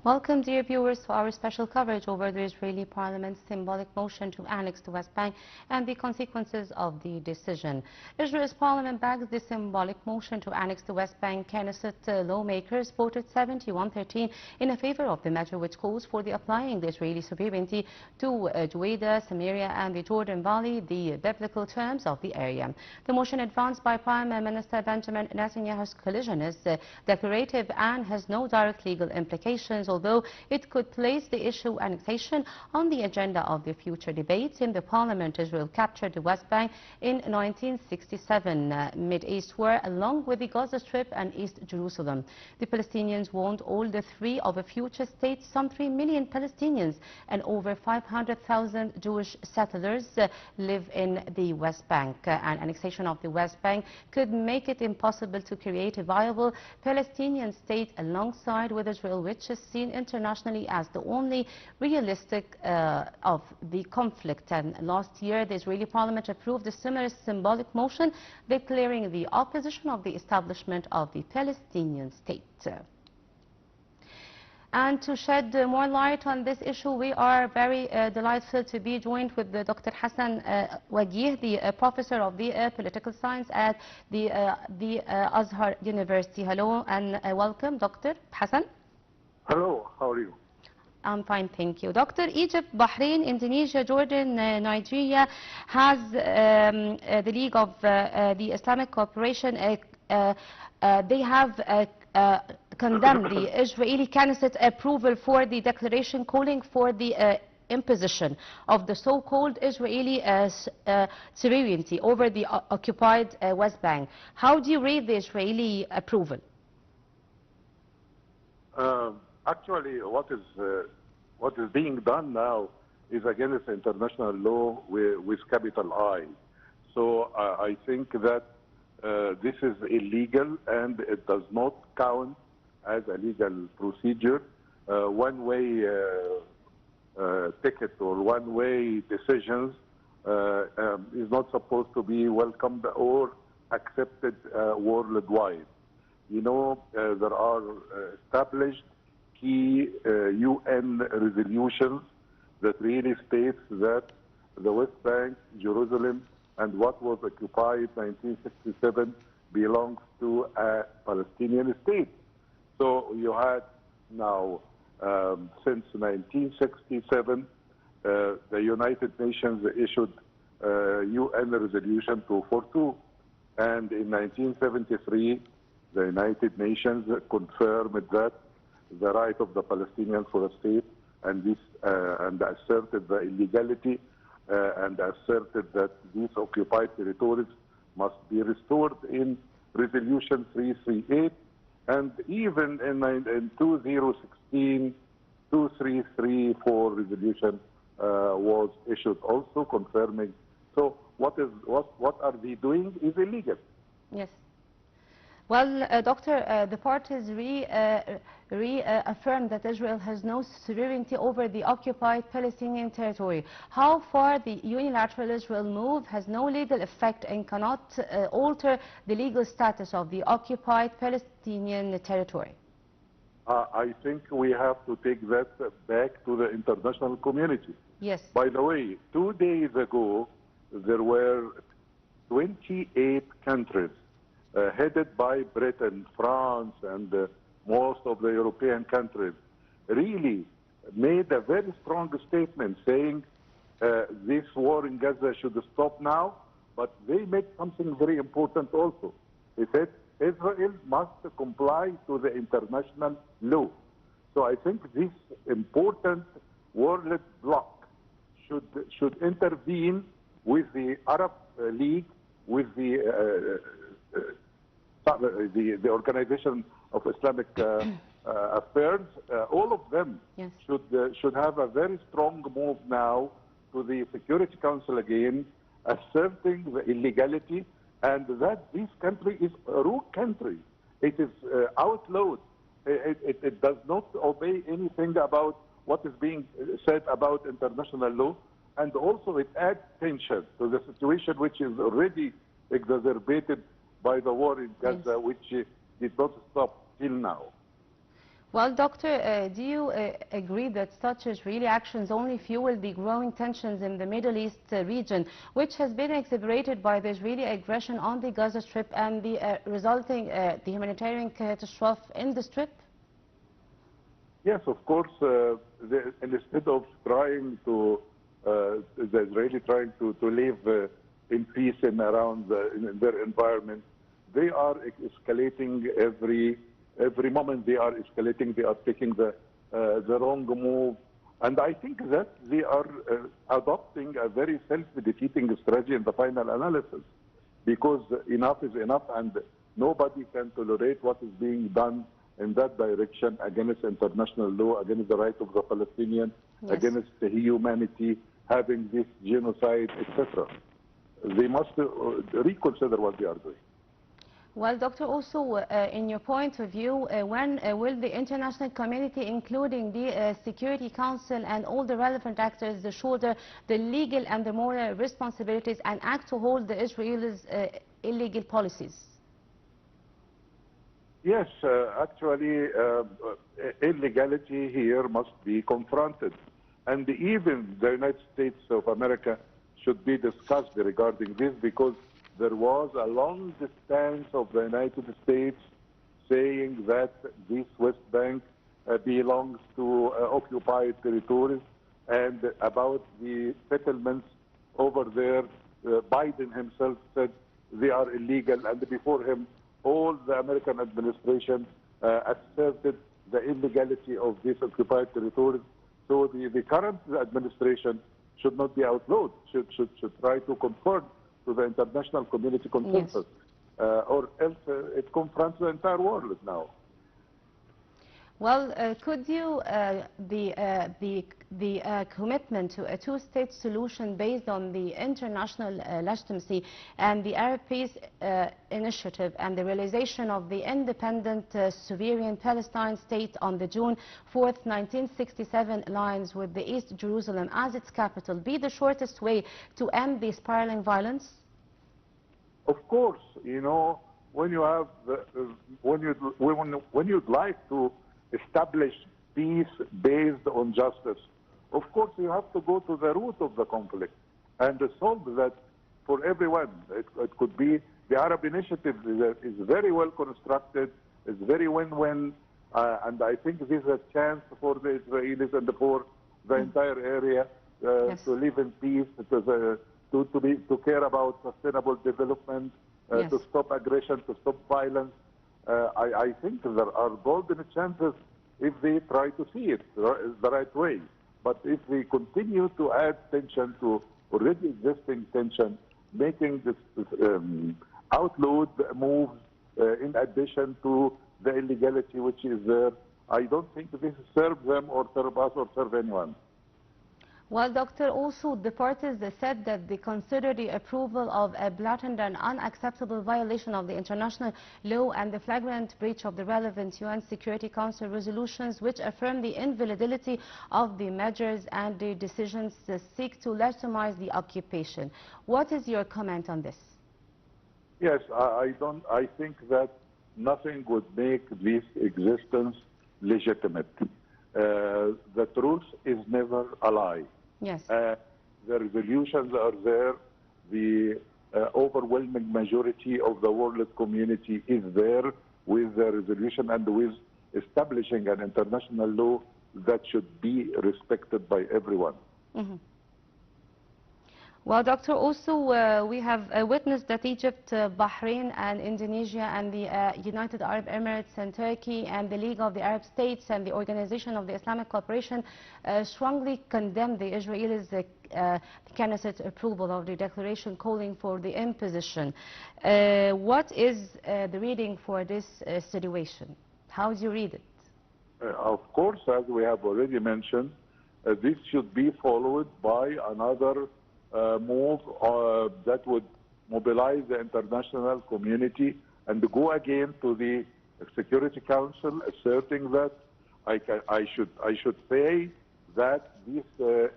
Welcome, dear viewers, to our special coverage over the Israeli Parliament's symbolic motion to annex the West Bank and the consequences of the decision. Israel's Parliament backs the symbolic motion to annex the West Bank. Knesset lawmakers voted 71-13 in favor of the measure, which calls for the applying the Israeli sovereignty to Juwaydah, Samaria, and the Jordan Valley, the biblical terms of the area. The motion advanced by Prime Minister Benjamin Netanyahu's coalition is declarative and has no direct legal implications, although it could place the issue annexation on the agenda of the future debates in the parliament. Israel captured the West Bank in 1967 mid-East war, along with the Gaza Strip and East Jerusalem. The Palestinians want all the three of a future state. Some 3 million Palestinians and over 500,000 Jewish settlers live in the West Bank. An annexation of the West Bank could make it impossible to create a viable Palestinian state alongside with Israel, which is seen internationally as the only realistic of the conflict. And last year, the Israeli parliament approved a similar symbolic motion declaring the opposition of the establishment of the Palestinian state. And to shed more light on this issue, we are very delighted to be joined with Dr. Hassan Wagih, the professor of the political science at the Azhar University. Hello and welcome, Dr. Hassan. Hello, how are you? I'm fine, thank you. Doctor, Egypt, Bahrain, Indonesia, Jordan, Nigeria has the League of the Islamic Cooperation. They have condemned the Israeli Knesset approval for the declaration calling for the imposition of the so-called Israeli sovereignty over the occupied West Bank. How do you read the Israeli approval? Actually, what is being done now is against international law with capital I. So I think that this is illegal and it does not count as a legal procedure. One-way ticket or one-way decisions is not supposed to be welcomed or accepted worldwide. You know, there are established key UN resolutions that really states that the West Bank, Jerusalem, and what was occupied in 1967 belongs to a Palestinian state. So you had now, since 1967, the United Nations issued UN Resolution 242, and in 1973, the United Nations confirmed that the right of the Palestinians for a state, and this and asserted the illegality and asserted that these occupied territories must be restored in Resolution 338, and even in 2016, 2334 resolution was issued also confirming. So what are they doing is illegal. Yes. Well, Doctor, the parties reaffirmed that Israel has no sovereignty over the occupied Palestinian territory. How far the unilateral Israel move has no legal effect and cannot alter the legal status of the occupied Palestinian territory? I think we have to take that back to the international community. Yes. By the way, 2 days ago, there were 28 countries headed by Britain, France, and most of the European countries, really made a very strong statement saying this war in Gaza should stop now, but they made something very important also. They said Israel must comply to the international law. So I think this important world bloc should intervene with the Arab League, with the Organization of Islamic Affairs. All of them yes. should have a very strong move now to the Security Council again, asserting the illegality and that this country is a rogue country. It is outlawed. It does not obey anything about what is being said about international law, and also it adds tension to the situation which is already exacerbated by the war in Gaza, which did not stop till now. Well, Doctor, do you agree that such Israeli actions only fuel the growing tensions in the Middle East region, which has been exacerbated by the Israeli aggression on the Gaza Strip and the resulting the humanitarian catastrophe in the Strip? Yes, of course. Instead of trying to, the Israeli trying to live in peace and around in their environment, they are escalating every moment. They are escalating. They are taking the wrong move, and I think that they are adopting a very self-defeating strategy in the final analysis, because enough is enough, and nobody can tolerate what is being done in that direction against international law, against the right of the Palestinians, yes, against the humanity, having this genocide, etc. They must reconsider what they are doing. Well, Doctor, also in your point of view, when will the international community, including the Security Council and all the relevant actors, shoulder the legal and the moral responsibilities and act to hold the Israelis' illegal policies? Yes, actually, illegality here must be confronted. And even the United States of America should be discussed regarding this, because there was a long stance of the United States saying that this West Bank belongs to occupied territories, and about the settlements over there, Biden himself said they are illegal, and before him, all the American administration asserted the illegality of these occupied territories. So the current administration should not be outlawed, should try to conform to the international community consensus, yes, or else it confronts the entire world now. Well, could you, the commitment to a two-state solution based on the international legitimacy and the Arab Peace Initiative and the realization of the independent sovereign Palestine state on the June 4th, 1967 lines with the East Jerusalem as its capital be the shortest way to end the spiraling violence? Of course, you know, when you have, when you'd like to establish peace based on justice, of course you have to go to the root of the conflict and solve that for everyone. It could be the Arab Initiative is very well constructed, is very win-win, and I think this is a chance for the Israelis and for the entire area yes, to live in peace, to care about sustainable development, yes, to stop aggression, to stop violence. I think there are golden chances if they try to see it the right way. But if we continue to add tension to already existing tension, making this outlawed moves in addition to the illegality which is there, I don't think this serves them or serve us or serve anyone. Well, Doctor, also the parties said that they consider the approval of a blatant and unacceptable violation of the international law and the flagrant breach of the relevant UN Security Council resolutions, which affirm the invalidity of the measures and the decisions to seek to legitimize the occupation. What is your comment on this? Yes, I think that nothing would make this existence legitimate. The truth is never a lie. Yes. The resolutions are there. The overwhelming majority of the world community is there with the resolution and with establishing an international law that should be respected by everyone. Mm-hmm. Well, Doctor, also we have witnessed that Egypt, Bahrain and Indonesia and the United Arab Emirates and Turkey and the League of the Arab States and the Organization of the Islamic Cooperation strongly condemned the Israelis' Knesset approval of the declaration calling for the imposition. What is the reading for this situation? How do you read it? Of course, as we have already mentioned, this should be followed by another move that would mobilize the international community and go again to the Security Council, asserting that I should say that this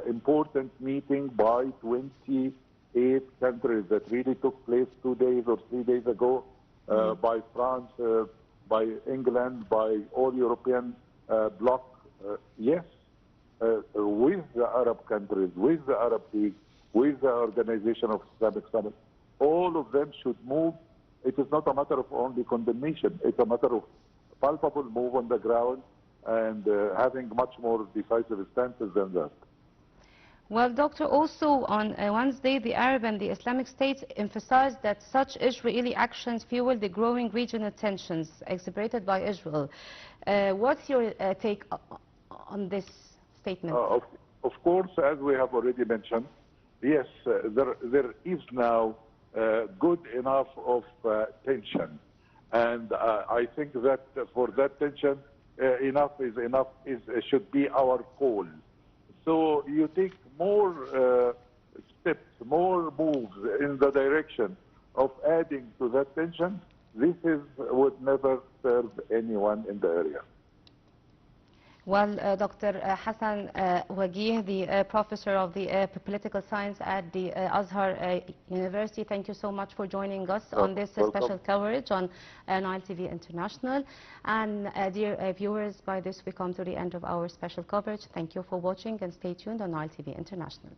important meeting by 28 countries that really took place 2 days or 3 days ago by France, by England, by all European bloc. Yes, with the Arab countries, with the Arab League, with the Organization of Islamic Summit, all of them should move. It is not a matter of only condemnation. It's a matter of palpable move on the ground and having much more decisive stances than that. Well, Doctor, also on Wednesday, the Arab and the Islamic States emphasized that such Israeli actions fuel the growing regional tensions exacerbated by Israel. What's your take on this statement? Of course, as we have already mentioned, yes, there is now good enough of tension. And I think that for that tension, enough should be our call. So you take more steps, more moves in the direction of adding to that tension. This would never serve anyone in the area. Well, Dr. Hassan Wagih, the professor of the political science at the Azhar University, thank you so much for joining us on this special coverage on Nile TV International. And dear viewers, by this we come to the end of our special coverage. Thank you for watching and stay tuned on Nile TV International.